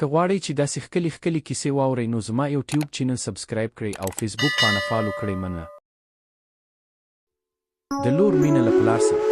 که غواړئ چې داسې ښکلي ښکلي کیسې واورئ نو زما یوټیوب چینل سبسکرایب کړئ او فیسبوک پاڼه فالو کړئ. مننه. د لور مینه له پلار سره.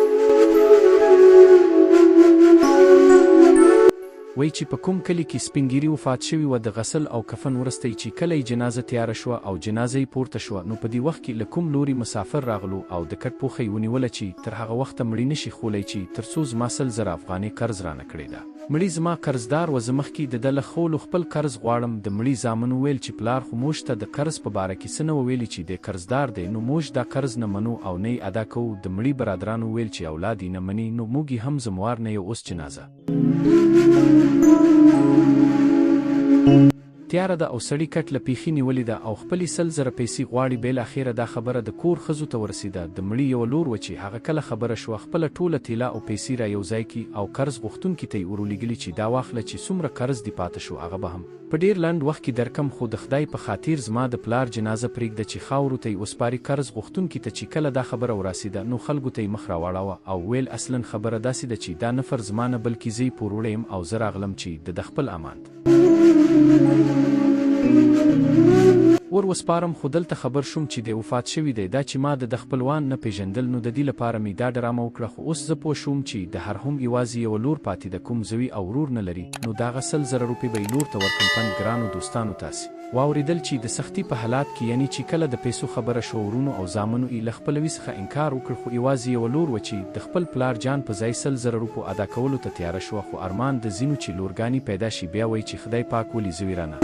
وایي چې په کوم کلي کې سپین ږیري وفات شوي وه، د غسل او کفن وروسته چې کله یې جنازه تیاره شوه او جنازه یې پورته شوه، نو په دې وخت کې له کوم لوري مسافر راغلو او د کټ پوښه یې ونیوله چې تر هغه وخته مړي نشي خولی چې تر څو زما 100,000 افغانۍ قرض رانه کړې ده. مړي زما قرضدار و، زه مخکې د ده له خولو خپل قرض غواړم. د مړي زامنو ویل چې پلار خو موږ ته د قرض په باره کې څه نه ویلي چې دی قرضدار دی، نو موږ دا قرض نه منو او نه یې ادا کوو. د مړي برادرانو ویل چې اولاد یې نه مني نو موږ یې هم زموار نه یو. اوس جنازه تیاره ده او سړي کټ له پیښې نیولې ده او خپلې 100,000 پیسې غواړي. بالاخره دا خبره د کور ښځو ته ورسېده. د مړي یوه لور وه چې هغه کله خبره شوه خپله ټوله طلا او پیسې را یو ځای کړي او قرض غوښتونکي ته یې ورولېږلي چې دا واخله چې څومره قرض دې پاته شو هغه به هم په ډېر لنډ وخت کې درکم، خو د خدای په خاطر زما د پلار جنازه پرېږده چې خاورو ته یې وسپاري. قرض غوښتونکي ته چې کله دا خبره ورسېده نو خلکو ته یې مخ راواړاوه او ویل اصلاً خبره داسې ده چې دا نفر زما نه بلکې زه یې پور وړی یم او زه راغلم چې د خپل امانت ور وسپارم. خو دلته خبر شوم چې دی وفات شوی دی. دا چې ما د خپلوان نه پیژندل نو د دې لپاره مې دا ډرامه وکړه. خو اوس زه پوه شوم چې د هر هم یوازې یوه لور پاتې ده، کوم زوی او ورور نه لري، نو دغه 100,000 روپۍ به یې لور ته ورکړم. پند ګرانو دوستانو، تاسې واورېدل چې د سختي په حالات کې، یعنی چې کله د پیسو خبره شو ورونو او زامنو یې له خپلوي څخه انکار وکړ، خو یوازې یوه لور وه چې د خپل پلار جان په ځای 100,000 روپو ادا کولو ته تیاره شوه. خو ارمان د ځینو چې لورګانې پیدا شي بیا وایي چې خدای پاک ولې زوی رانه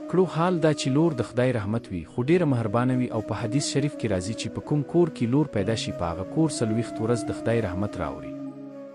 کړو. حال دا چې لور د خدای رحمت وي خو ډیره مهربانه وي او په حدیث شریف کې راځي چې په کوم کور کې لور پیدا شي په هغه کور 40 ورځ د خدای رحمت راوړي.